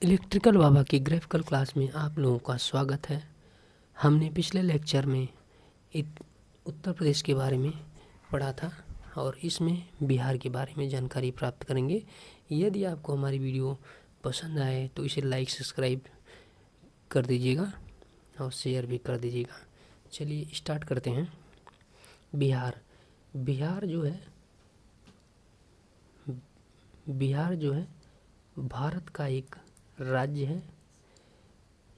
Electrical बाबा की graphical class में आप लोगों का स्वागत है। हमने पिछले लेक्चर में उत्तर प्रदेश के बारे में पढ़ा था और इसमें बिहार के बारे में जानकारी प्राप्त करेंगे। यदि आपको हमारी वीडियो पसंद आए तो इसे लाइक सब्सक्राइब कर दीजिएगा और शेयर भी कर दीजिएगा। चलिए स्टार्ट करते हैं। बिहार जो है भारत का एक राज्य है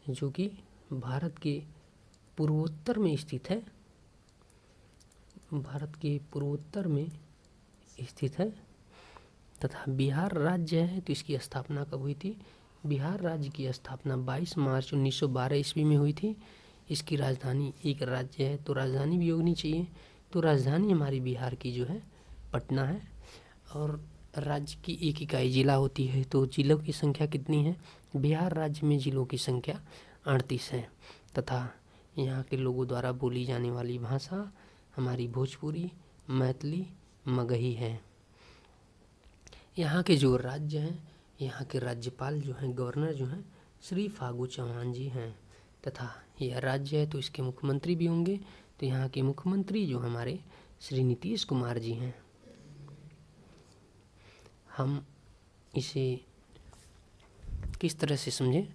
जो कि भारत के पूर्वोत्तर में स्थित है। तथा बिहार राज्य है। तो इसकी स्थापना कब हुई थी? बिहार राज्य की स्थापना 22 मार्च 1912 ईस्वी में हुई थी। इसकी राजधानी, एक राज्य है तो राजधानी भी होनी चाहिए, तो राजधानी हमारी बिहार की जो है पटना है। और राज्य की एक इकाई जिला होती है। तो जिलों की संख्या कितनी है? बिहार राज्य में जिलों की संख्या 38 है। तथा यहाँ के लोगों द्वारा बोली जाने वाली भाषा हमारी भोजपुरी, मैथिली, मगही है। यहाँ के जो राज्य हैं, यहाँ के राज्यपाल जो हैं, गवर्नर जो हैं, श्री फागू चौहान जी हैं। तथा यह राज्य है तो इसके मुख्यमंत्री भी होंगे। तो यहाँ के मुख्यमंत्री जो हमारे श्री नीतीश कुमार जी हैं। हम इसे किस तरह से समझें?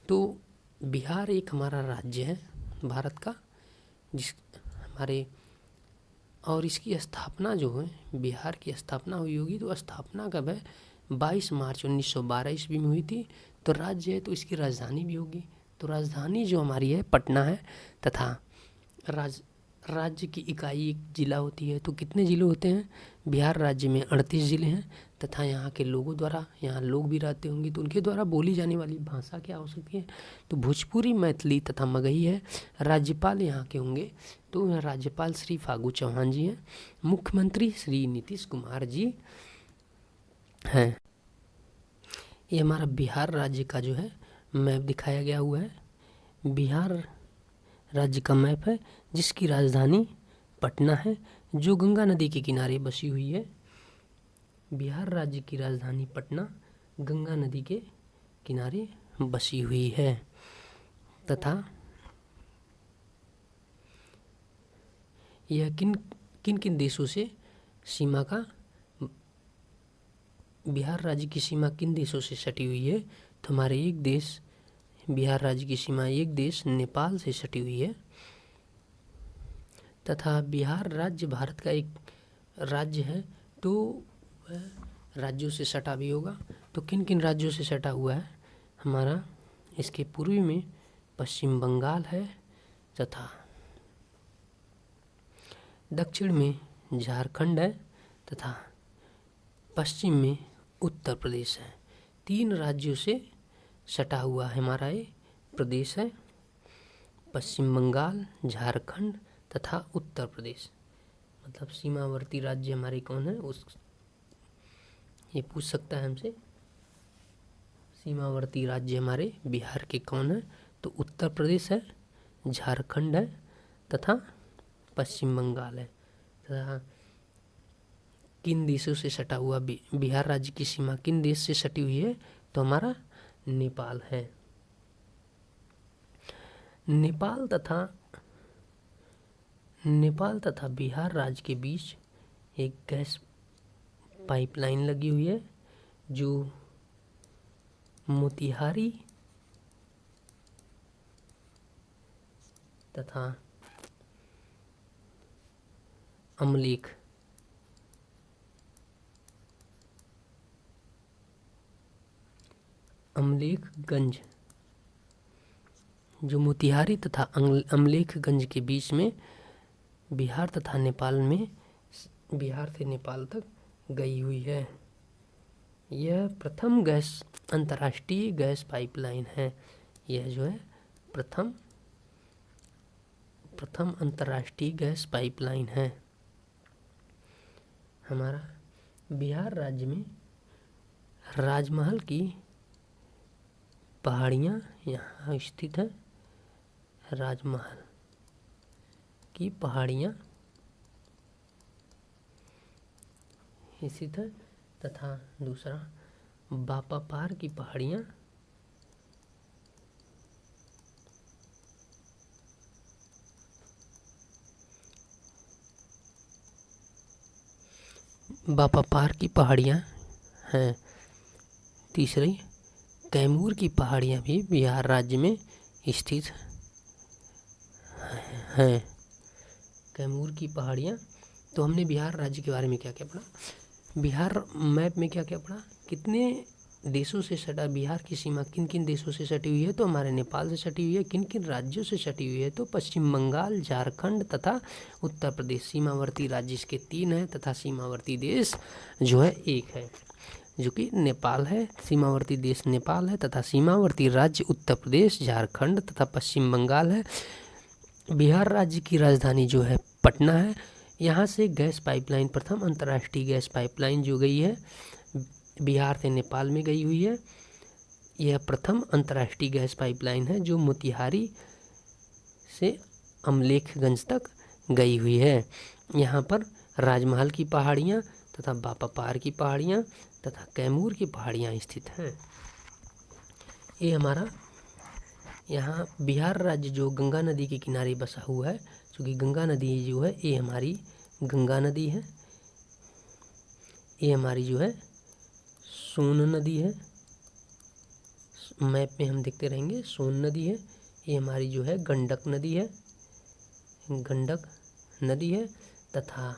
तो बिहार एक हमारा राज्य है भारत का, और इसकी स्थापना जो है, बिहार की स्थापना हुई होगी तो स्थापना कब है? 22 मार्च 1912 ईस्वी में हुई थी। तो राज्य है तो इसकी राजधानी भी होगी। तो राजधानी जो हमारी है पटना है। तथा राज्य की इकाई एक जिला होती है। तो कितने जिले होते हैं? बिहार राज्य में 38 जिले हैं। तथा यहाँ के लोगों द्वारा, यहाँ लोग भी रहते होंगे तो उनके द्वारा बोली जाने वाली भाषा क्या हो सकती है? तो भोजपुरी, मैथिली तथा मगही है। राज्यपाल यहाँ के होंगे तो राज्यपाल श्री फागू चौहान जी हैं। मुख्यमंत्री श्री नीतीश कुमार जी हैं। ये हमारा बिहार राज्य का जो है मैप दिखाया गया हुआ है। बिहार राज्य का मैप है जिसकी राजधानी पटना है, जो गंगा नदी के किनारे बसी हुई है। बिहार राज्य की राजधानी पटना गंगा नदी के किनारे बसी हुई है। तथा यह किन किन देशों से सीमा का, बिहार राज्य की सीमा किन देशों से सटी हुई है? तो हमारे एक देश, बिहार राज्य की सीमा एक देश नेपाल से सटी हुई है। तथा बिहार राज्य भारत का एक राज्य है तो राज्यों से सटा भी होगा। तो किन किन राज्यों से सटा हुआ है? हमारा इसके पूर्वी में पश्चिम बंगाल है, तथा दक्षिण में झारखंड है, तथा पश्चिम में उत्तर प्रदेश है। 3 राज्यों से सटा हुआ है हमारा ये प्रदेश है। पश्चिम बंगाल, झारखंड तथा उत्तर प्रदेश। मतलब सीमावर्ती राज्य हमारे कौन है? ये पूछ सकता है हमसे, सीमावर्ती राज्य हमारे बिहार के कौन है? तो उत्तर प्रदेश है, झारखंड है तथा पश्चिम बंगाल है। तथा किन देशों से सटा हुआ बिहार राज्य की सीमा किन देश से सटी हुई है? तो हमारा नेपाल है। नेपाल तथा बिहार राज्य के बीच एक गैस पाइपलाइन लगी हुई है जो मोतिहारी तथा अमलेखगंज, जो मोतिहारी तथा अमलेखगंज के बीच में बिहार तथा नेपाल में, बिहार से नेपाल तक गई हुई है। यह प्रथम अंतर्राष्ट्रीय गैस पाइपलाइन है। यह जो है प्रथम अंतर्राष्ट्रीय गैस पाइपलाइन है। हमारा बिहार राज्य में राजमहल की पहाड़ियाँ यहाँ स्थित है। राजमहल की पहाड़ियाँ स्थित है। तथा दूसरा बापापार की पहाड़ियाँ बापापार की पहाड़ियाँ हैं। तीसरी, कैमूर की पहाड़ियाँ भी बिहार राज्य में स्थित हैं। कैमूर की पहाड़ियाँ। तो हमने बिहार राज्य के बारे में क्या क्या पढ़ा, बिहार मैप में क्या क्या पढ़ा, कितने देशों से सटा, बिहार की सीमा किन किन देशों से सटी हुई है, तो हमारे नेपाल से सटी हुई है। किन किन राज्यों से सटी हुई है, तो पश्चिम बंगाल, झारखंड तथा उत्तर प्रदेश। सीमावर्ती राज्य इसके 3 हैं तथा सीमावर्ती देश जो है 1 है, जो कि नेपाल है। सीमावर्ती देश नेपाल है तथा सीमावर्ती राज्य उत्तर प्रदेश, झारखंड तथा पश्चिम बंगाल है। बिहार राज्य की राजधानी जो है पटना है। यहाँ से गैस पाइपलाइन, प्रथम अंतर्राष्ट्रीय गैस पाइपलाइन जो गई है बिहार से नेपाल में गई हुई है। यह प्रथम अंतर्राष्ट्रीय गैस पाइपलाइन है जो मोतिहारी से अमलेखगंज तक गई हुई है। यहाँ पर राजमहल की पहाड़ियाँ तथा बापापार की पहाड़ियाँ तथा कैमूर की पहाड़ियाँ स्थित हैं। ये हमारा यहाँ बिहार राज्य जो गंगा नदी के किनारे बसा हुआ है, क्योंकि गंगा नदी जो है ये हमारी गंगा नदी है, ये हमारी जो है सोन नदी है। मैप में हम देखते रहेंगे, सोन नदी है। ये हमारी जो है गंडक नदी है, गंडक नदी है। तथा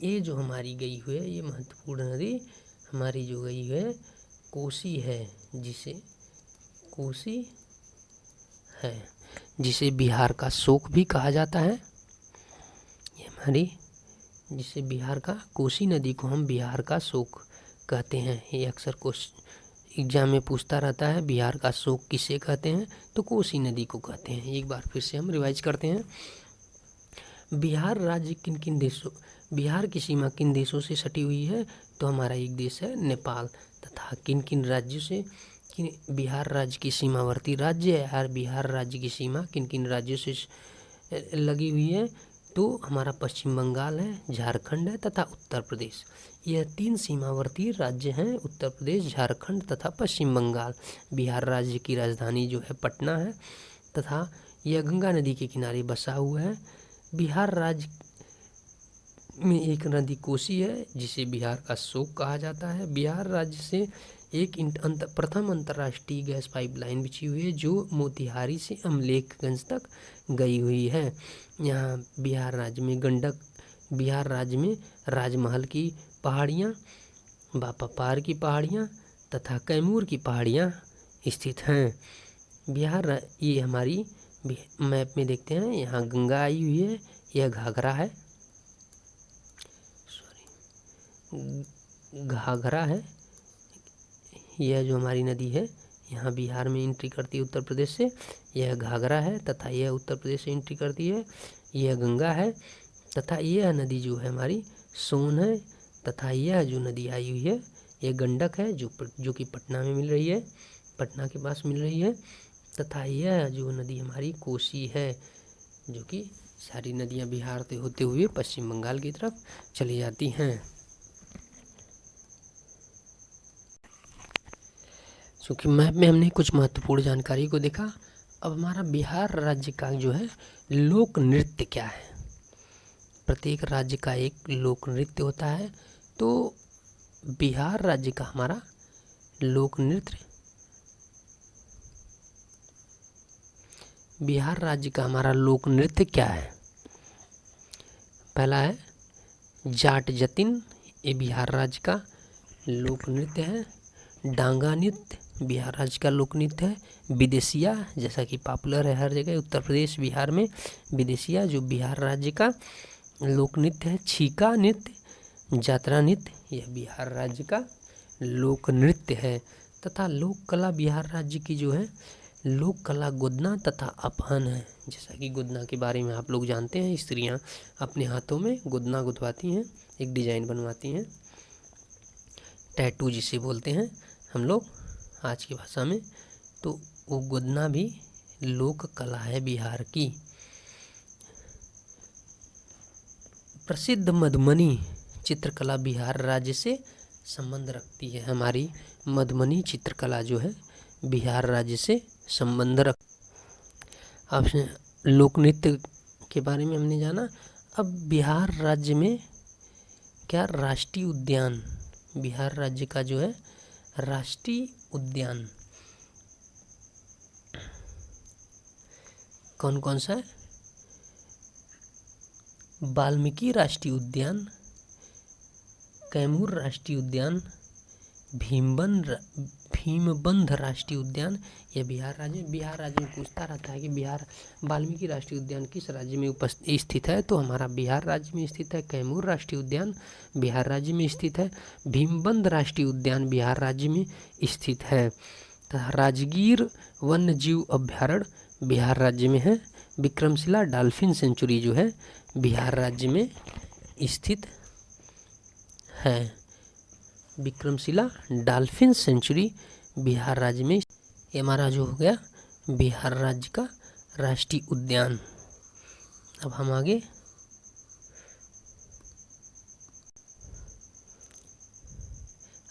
ये जो हमारी गई हुई है, ये महत्वपूर्ण नदी हमारी जो गई है कोसी है, जिसे कोसी है, जिसे बिहार का शोक भी कहा जाता है। ये हमारी, जिसे बिहार का, कोसी नदी को हम बिहार का शोक कहते हैं। ये अक्सर एग्जाम में पूछता रहता है, बिहार का शोक किसे कहते हैं, तो कोसी नदी को कहते हैं। एक बार फिर से हम रिवाइज करते हैं। बिहार राज्य किन किन देशों, बिहार की सीमा किन देशों से सटी हुई है, तो हमारा एक देश है नेपाल। तथा किन किन राज्यों से, किन बिहार राज्य की सीमावर्ती राज्य है, यार बिहार राज्य की सीमा किन किन राज्यों से लगी हुई है, तो हमारा पश्चिम बंगाल है, झारखंड है तथा उत्तर प्रदेश। यह 3 सीमावर्ती राज्य हैं, उत्तर प्रदेश, झारखंड तथा पश्चिम बंगाल। बिहार राज्य की राजधानी जो है पटना है तथा यह गंगा नदी के किनारे बसा हुआ है। बिहार राज्य में एक नदी कोसी है, जिसे बिहार का शोक कहा जाता है। बिहार राज्य से एक प्रथम अंतर्राष्ट्रीय गैस पाइपलाइन बिछी हुई है जो मोतिहारी से अमलेखगंज तक गई हुई है। यहाँ बिहार राज्य में गंडक, बिहार राज्य में राजमहल की पहाड़ियाँ, बापापार की पहाड़ियाँ तथा कैमूर की पहाड़ियाँ स्थित हैं। बिहार, ये हमारी मैप में देखते हैं, यहाँ गंगा आई हुई है, यह घाघरा है, घाघरा है, यह जो हमारी नदी है यहाँ बिहार में एंट्री करती है उत्तर प्रदेश से, यह घाघरा है तथा यह उत्तर प्रदेश से एंट्री करती है। यह गंगा है तथा यह नदी जो है हमारी सोन है तथा यह जो नदी आई हुई है यह गंडक है, जो कि पटना में मिल रही है, पटना के पास मिल रही है। तथा यह जो नदी हमारी कोसी है, जो कि सारी नदियाँ बिहार से होते हुए पश्चिम बंगाल की तरफ चली जाती हैं। क्योंकि मैप में हमने कुछ महत्वपूर्ण जानकारी को देखा। अब हमारा बिहार राज्य का जो है लोक नृत्य क्या है। प्रत्येक राज्य का एक लोक नृत्य होता है, तो बिहार राज्य का हमारा लोक नृत्य, बिहार राज्य का हमारा लोक नृत्य क्या है। पहला है जाट जतिन, ये बिहार राज्य का लोक नृत्य है। डांगा नृत्य बिहार राज्य का लोक नृत्य है। विदेशिया, जैसा कि पॉपुलर है हर जगह, उत्तर प्रदेश बिहार में विदेशिया जो बिहार राज्य का लोक नृत्य है। छीका नृत्य, जात्रा नृत्य, यह बिहार राज्य का लोक नृत्य है। तथा लोक कला बिहार राज्य की जो है लोक कला गोदना तथा अपहन है। जैसा कि गोदना के बारे में आप लोग जानते हैं, स्त्रियां अपने हाथों में गोदना गुथवाती हैं, एक डिजाइन बनवाती हैं, टैटू जिसे बोलते हैं हम लोग आज की भाषा में, तो वो गोदना भी लोक कला है बिहार की। प्रसिद्ध मधुमनी चित्रकला बिहार राज्य से संबंध रखती है। हमारी मधुमनी चित्रकला जो है बिहार राज्य से संबंध रख। अब लोक नृत्य के बारे में हमने जाना। अब बिहार राज्य में क्या राष्ट्रीय उद्यान, बिहार राज्य का जो है राष्ट्रीय उद्यान कौन कौन सा है? वाल्मीकि राष्ट्रीय उद्यान, कैमूर राष्ट्रीय उद्यान, भीमबंध राष्ट्रीय उद्यान। यह बिहार राज्य में पूछता रहता है कि वाल्मीकि राष्ट्रीय उद्यान किस राज्य में स्थित है, तो हमारा बिहार राज्य में स्थित है। कैमूर राष्ट्रीय उद्यान बिहार राज्य में स्थित है। भीमबंध राष्ट्रीय उद्यान बिहार राज्य में स्थित है। राजगीर वन्य जीव अभ्यारण्य बिहार राज्य में है। विक्रमशिला डॉल्फिन सेंचुरी जो है बिहार राज्य में स्थित है। विक्रमशिला डॉल्फिन सेंचुरी बिहार राज्य में, ये हमारा जो हो गया बिहार राज्य का राष्ट्रीय उद्यान। अब हम आगे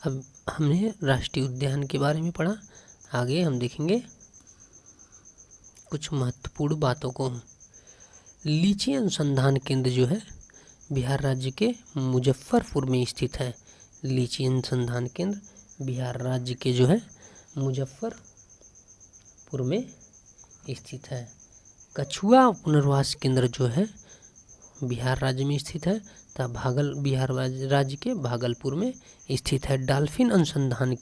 अब हमने राष्ट्रीय उद्यान के बारे में पढ़ा। आगे हम देखेंगे कुछ महत्वपूर्ण बातों को। लीची अनुसंधान केंद्र जो है बिहार राज्य के मुजफ्फरपुर में स्थित है। लीची अनुसंधान केंद्र बिहार राज्य के जो है मुजफ्फरपुर में स्थित है। कछुआ पुनर्वास केंद्र जो है बिहार राज्य में स्थित है तथा बिहार राज्य के भागलपुर में स्थित है। डॉल्फिन अनुसंधान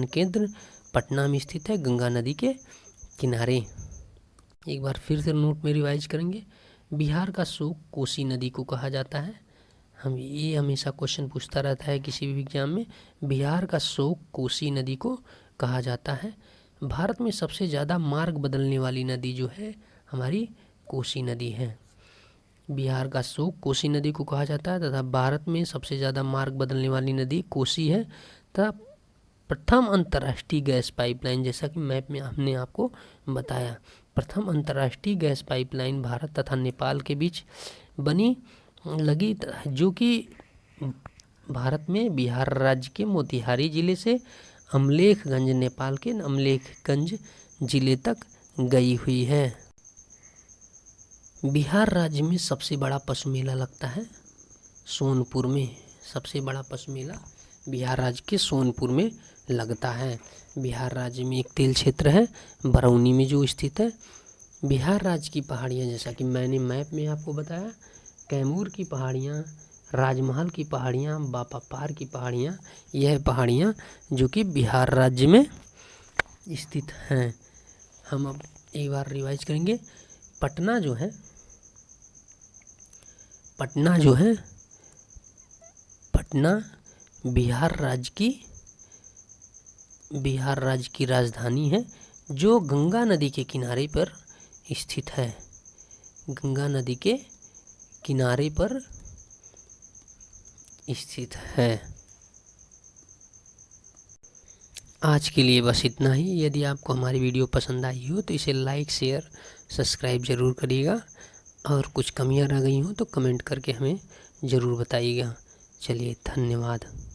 केंद्र पटना में स्थित है, गंगा नदी के किनारे। एक बार फिर से नोट में रिवाइज करेंगे। बिहार का शोक कोसी नदी को कहा जाता है। ये हमेशा क्वेश्चन पूछता रहता है किसी भी एग्जाम में। बिहार का शोक कोसी नदी को कहा जाता है। भारत में सबसे ज़्यादा मार्ग बदलने वाली नदी जो है हमारी कोसी नदी है। बिहार का शोक कोसी नदी को कहा जाता है तथा भारत में सबसे ज़्यादा मार्ग बदलने वाली नदी कोसी है तथा प्रथम अंतर्राष्ट्रीय गैस पाइपलाइन, जैसा कि मैप में हमने आपको बताया, प्रथम अंतर्राष्ट्रीय गैस पाइपलाइन भारत तथा नेपाल के बीच बनी लगी, जो कि भारत में बिहार राज्य के मोतिहारी जिले से अमलेखगंज, नेपाल के अमलेखगंज जिले तक गई हुई है। बिहार राज्य में सबसे बड़ा पशु मेला लगता है सोनपुर में। सबसे बड़ा पशु मेला बिहार राज्य के सोनपुर में लगता है। बिहार राज्य में एक तेल क्षेत्र है बरौनी में जो स्थित है। बिहार राज्य की पहाड़ियाँ, जैसा कि मैंने मैप में आपको बताया, कैमूर की पहाड़ियाँ, राजमहल की पहाड़ियाँ, बापापार की पहाड़ियाँ, यह पहाड़ियाँ जो कि बिहार राज्य में स्थित हैं। हम अब एक बार रिवाइज करेंगे। पटना बिहार राज्य की राजधानी है जो गंगा नदी के किनारे पर स्थित है। गंगा नदी के किनारे पर स्थित है। आज के लिए बस इतना ही। यदि आपको हमारी वीडियो पसंद आई हो तो इसे लाइक, शेयर, सब्सक्राइब ज़रूर करिएगा और कुछ कमियां रह गई हो तो कमेंट करके हमें ज़रूर बताइएगा। चलिए, धन्यवाद।